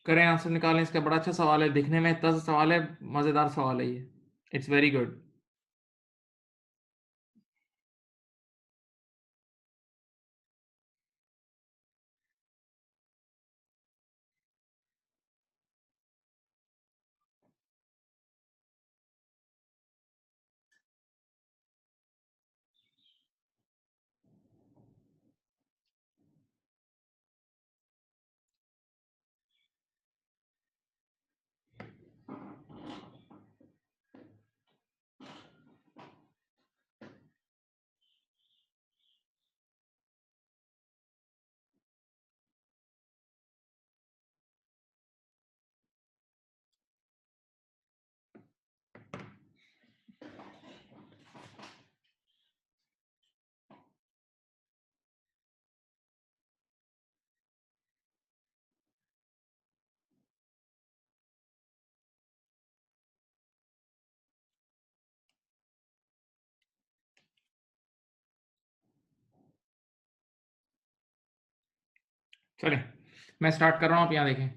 करें आंसर निकालें इसका। बड़ा अच्छा सवाल है, दिखने में इतना सा सवाल है, मजेदार सवाल है ये। It's very good. चले मैं स्टार्ट कर रहा हूं, आप यहां देखें।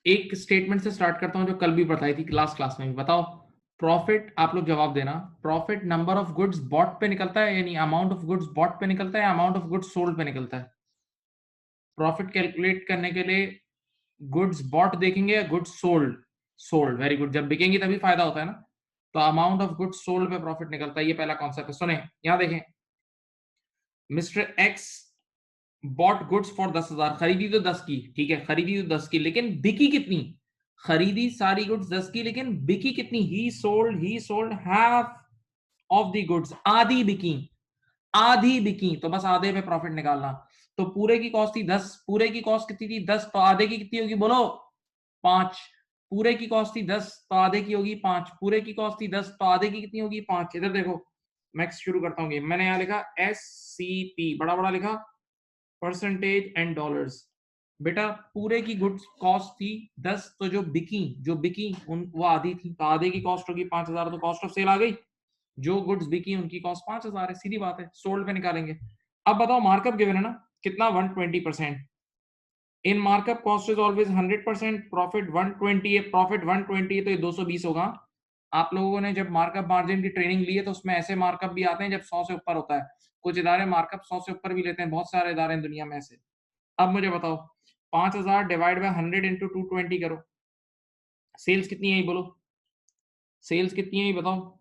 एक स्टेटमेंट से स्टार्ट करता हूं जो कल भी बताई थी क्लास में भी। बताओ प्रॉफिट, आप लोग जवाब देना। Profit number of goods bought पे निकलता है, यानी अमाउंट ऑफ गुड्स बॉट पे निकलता है, अमाउंट ऑफ गुड्स सोल्ड पे निकलता है? प्रॉफिट कैलकुलेट करने के लिए गुड्स बॉट देखेंगे या goods sold? Sold, very good. जब बिकेंगी तभी फायदा होता है ना। तो अमाउंट ऑफ गुड्स सोल्ड पे प्रॉफिट निकलता है, ये पहला कॉन्सेप्ट है। सुने यहां देखें, mister x bought goods for 10,000, खरीदी तो 10 की, ठीक है, खरीदी तो 10 की, लेकिन बिकी कितनी? खरीदी सारी गुड्स 10 की, लेकिन बिकी कितनी? ही sold half of the goods, आधी बिकी, आधी बिकी, तो बस आधे पे प्रॉफिट निकालना। तो पूरे की कॉस्ट थी 10, पूरे की कॉस्ट कितनी थी? 10, तो आधे की कितनी होगी बोलो? 5। पूरे की कॉस्ट थी 10, तो आधे की होगी 5। पूरे की कॉस्ट थी 10, तो आधे की कितनी होगी? 5। इधर देखो, मैं शुरू करता हूँ गेम। मैंने यहाँ लिखा SCP, बड़ा बड़ा लिखा, परसेंटेज एंड डॉलर्स। बेटा पूरे की गुड्स कॉस्ट थी 10, तो जो बिकी उन वो आधी थी, तो आधे की कॉस्ट होगी 5,000, तो कॉस्ट ऑफ सेल आ गई। जो गुड्स बिकी उनकी कॉस्ट 5,000 है, सीधी बात है, सोल्ड पे निकालेंगे। अब बताओ मार्कअप गिवन है ना, कितना? 120%। In markup cost is always 100%, profit 120 है, प्रॉफिट 120 है, तो ये 220 होगा। आप लोगों ने जब मार्कअप मार्जिन की ट्रेनिंग ली है तो उसमें ऐसे मार्कअप भी आते हैं जब 100 से ऊपर होता है। कुछ इदारे मार्कअप 100 से ऊपर भी लेते हैं, बहुत सारे इदारे हैं दुनिया में ऐसे। अब मुझे बताओ 5,000 डिवाइड बाय 100 इंटू 220 करो, सेल्स कितनी है ये बोलो? सेल्स कितनी है ये बताओ?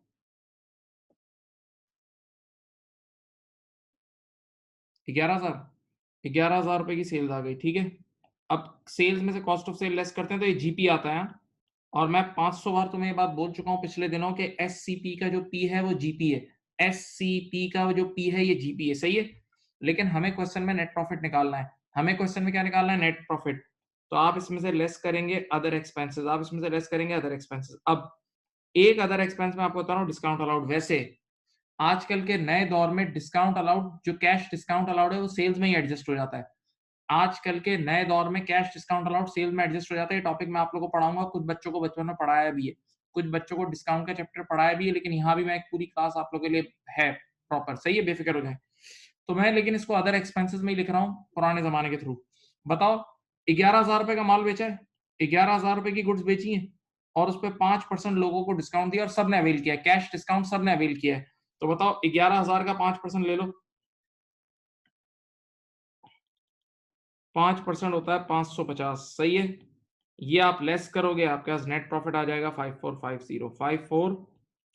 11,000। 11,000 रुपए की सेल्स आ गई, ठीक है। अब सेल्स में से कॉस्ट ऑफ सेल लेस करते हैं तो ये जीपी आता है। और मैं 500 बार तुम्हें ये बात बोल चुका हूं पिछले दिनों के, एससीपी का जो पी है वो जीपी है। एससीपी का जो पी है ये जीपी है, सही है। लेकिन हमें क्वेश्चन में नेट प्रॉफिट निकालना है। हमें क्वेश्चन में क्या निकालना है? Net profit. तो आप इसमें से लेस करेंगे अदर एक्सपेंसेस, आप इसमें से लेस करेंगे अदर एक्सपेंसेस। अब एक अदर एक्सपेंस में आपको बता रहा हूँ, डिस्काउंट अलाउड। वैसे आजकल के नए दौर में डिस्काउंट अलाउड, जो कैश डिस्काउंट अलाउड है वो सेल्स में ही एडजस्ट हो जाता है। आजकल के नए दौर में कैश डिस्काउंट अलाउड सेल में एडजस्ट हो जाता है। ये टॉपिक मैं आप लोगों को पढ़ाऊंगा, कुछ बच्चों को बचपन में पढ़ाया भी है, कुछ बच्चों को डिस्काउंट का चैप्टर पढ़ाया भी है, लेकिन यहाँ भी मैं एक पूरी क्लास आप लोगों के लिए है प्रॉपर, सही है, बेफिक्र हो जाए। तो मैं लेकिन इसको अदर एक्सपेंसेस में ही लिख रहा हूँ पुराने जमाने के थ्रू। बताओ 11,000 रुपए का माल बेचा है, 11,000 रुपए की गुड्स बेची है, और उस पर 5% लोगों को डिस्काउंट दिया और सबने अवेल किया है, कैश डिस्काउंट सबने अवेल किया है। तो बताओ 11,000 का 5% ले लो, 5% होता है 550, सही है। ये आप लेस करोगे, आपके पास नेट प्रॉफिट आ जाएगा 5450,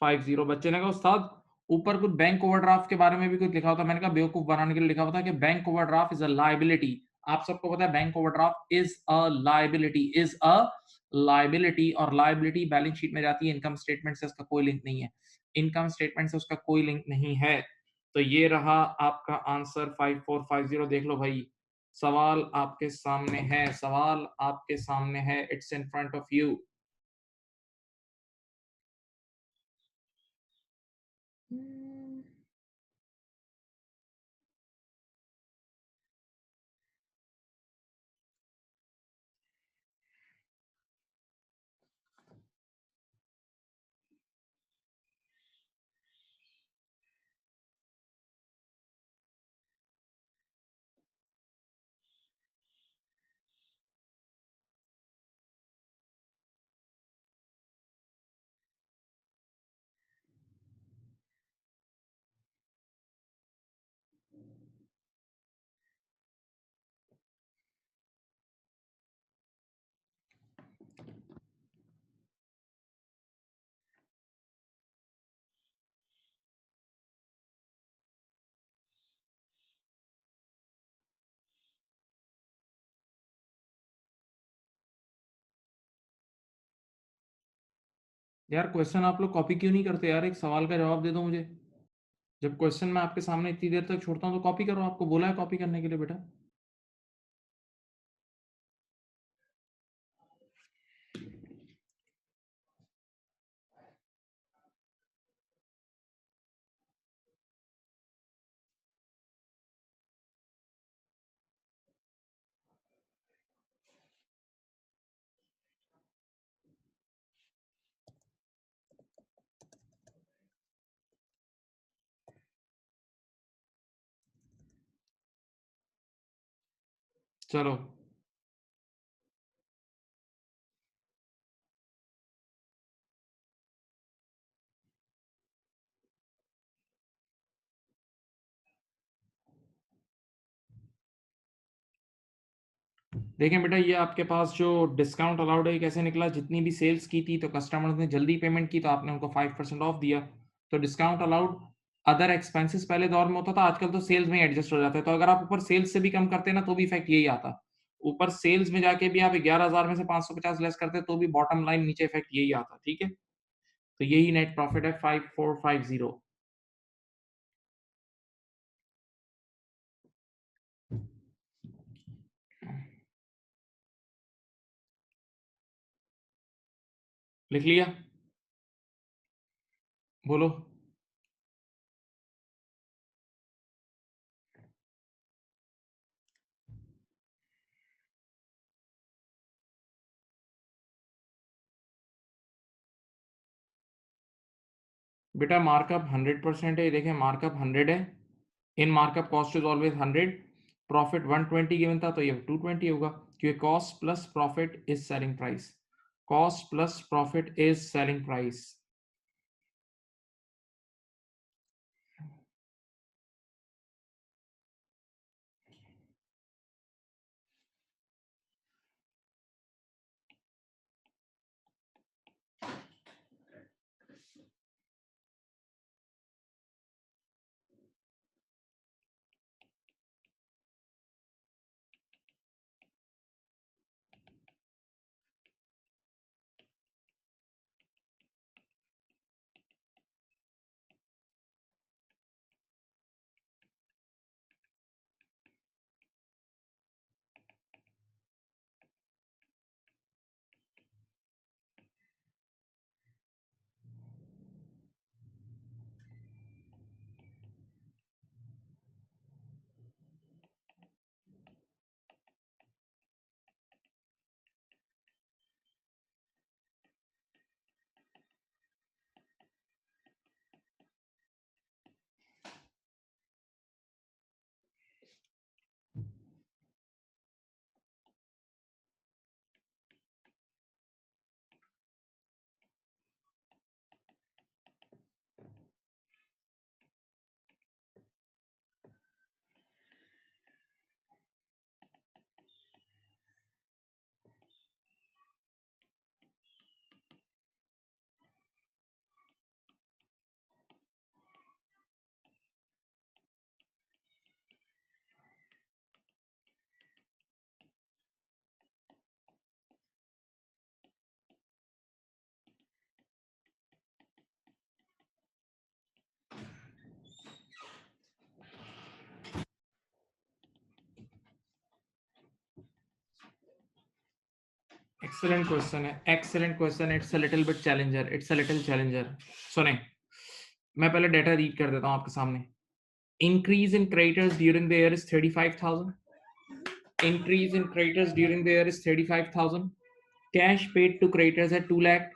5450। बच्चे ने कहा उस्ताद ऊपर कुछ बैंक ओवरड्राफ्ट के बारे में भी कुछ लिखा होता है। मैंने कहा बेवकूफ बनाने के लिए लिखा होता है कि bank overdraft is a liability. आप सबको पता है bank overdraft is a liability, is a liability, और लायबिलिटी बैलेंस शीट में जाती है, इनकम स्टेटमेंट से उसका कोई लिंक नहीं है, इनकम स्टेटमेंट से उसका कोई लिंक नहीं है। तो ये रहा आपका आंसर 5450। देख लो भाई, सवाल आपके सामने है, सवाल आपके सामने है, it's in front of you. यार क्वेश्चन आप लोग कॉपी क्यों नहीं करते यार? एक सवाल का जवाब दे दो मुझे। जब क्वेश्चन मैं आपके सामने इतनी देर तक छोड़ता हूँ तो कॉपी करो, आपको बोला है कॉपी करने के लिए बेटा। चलो देखें बेटा, ये आपके पास जो डिस्काउंट अलाउड है कैसे निकला। जितनी भी सेल्स की थी तो कस्टमर्स ने जल्दी पेमेंट की तो आपने उनको 5% ऑफ दिया। तो डिस्काउंट अलाउड अदर एक्सपेंसेस पहले दौर में होता था, आजकल तो सेल्स में ही एडजस्ट हो जाता है। तो अगर आप ऊपर सेल्स से भी कम करते ना तो भी इफेक्ट यही आता। ऊपर सेल्स में जाके भी आप 11,000 में से 550 लेस करते तो भी बॉटम लाइन नीचे इफेक्ट यही आता। ठीक है, तो यही नेट प्रॉफिट है 5450। लिख लिया? बोलो। बेटा मार्कअप 100% है, ये देखें मार्कअप 100 है। In markup cost is always 100। Profit 120 given था तो ये 220 होगा, क्योंकि cost plus profit is selling price. Cost plus profit is selling price. Excellent question है, excellent question. It's a little bit challenger, it's a little challenger. सुने, मैं पहले data read कर देता हूं आपके सामने। Increase in creditors during the year is 35,000। Increase in creditors during the year is 35,000. Cash paid to creditors at 2 lakh.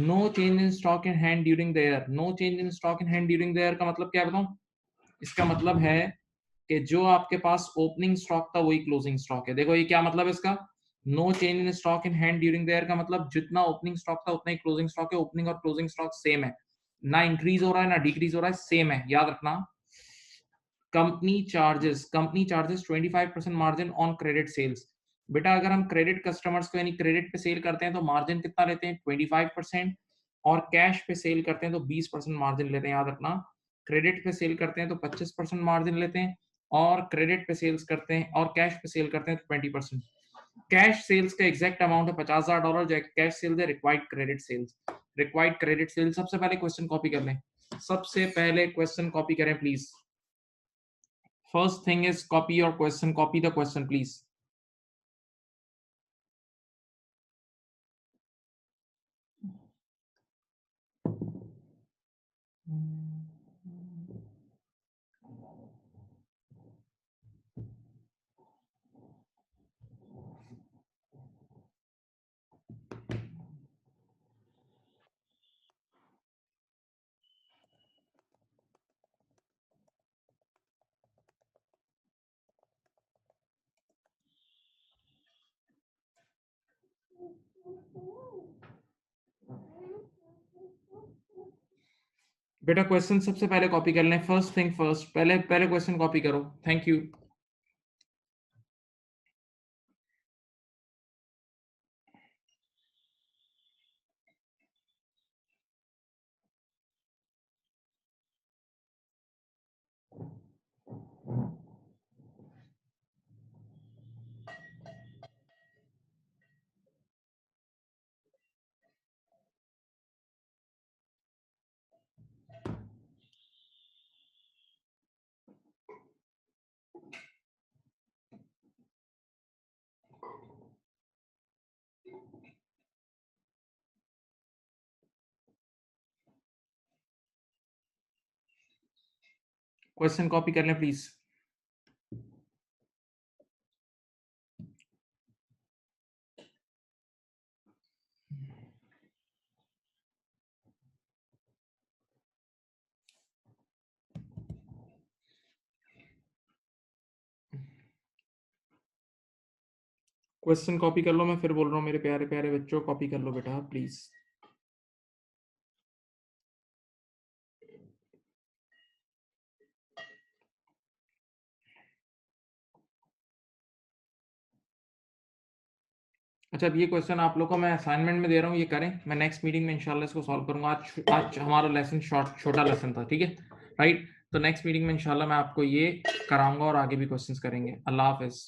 No change in stock in hand during the year. No change in stock in hand during the year का मतलब क्या बताऊं? इसका मतलब है कि जो आपके पास ओपनिंग स्टॉक था वही क्लोजिंग स्टॉक है। देखो ये क्या मतलब है इसका। No change in stock in hand during the year का मतलब जितना ओपनिंग स्टॉक था उतना ही क्लोजिंग स्टॉक है। ओपनिंग और क्लोजिंग स्टॉक सेम है, ना इंक्रीज हो रहा है ना डिक्रीज हो रहा है, सेम है, याद रखना। Company charges 25% margin on credit sales. बेटा अगर हम क्रेडिट कस्टमर्स को यानी क्रेडिट पे सेल करते हैं तो मार्जिन कितना लेते हैं? 25%। और कैश पे सेल करते हैं तो 20% मार्जिन लेते हैं, याद रखना। क्रेडिट पे सेल करते हैं तो 25% मार्जिन लेते हैं, और क्रेडिट पे सेल्स करते हैं और कैश पे सेल करते हैं तो 20%। कैश सेल्स का एग्जैक्ट अमाउंट है $50,000, जो कैश सेल्स है। Required credit sales, required credit sales. सबसे पहले क्वेश्चन कॉपी कर लें, सबसे पहले क्वेश्चन कॉपी करें please. First thing is copy your question, copy the question, please. बेटा क्वेश्चन सबसे पहले कॉपी कर लें, फर्स्ट थिंग फर्स्ट, पहले क्वेश्चन कॉपी करो। Thank you. क्वेश्चन कॉपी कर लें प्लीज। क्वेश्चन कॉपी कर लो, मैं फिर बोल रहा हूँ मेरे प्यारे प्यारे बच्चों, कॉपी कर लो बेटा प्लीज। अच्छा, अब ये क्वेश्चन आप लोग को मैं असाइनमेंट में दे रहा हूँ, ये करें। मैं नेक्स्ट मीटिंग में इंशाल्लाह इसको सॉल्व करूंगा। आज हमारा लेसन छोटा लेसन था, ठीक है, राइट। तो नेक्स्ट मीटिंग में इंशाल्लाह मैं आपको ये कराऊंगा और आगे भी क्वेश्चंस करेंगे। अल्लाह हाफिज।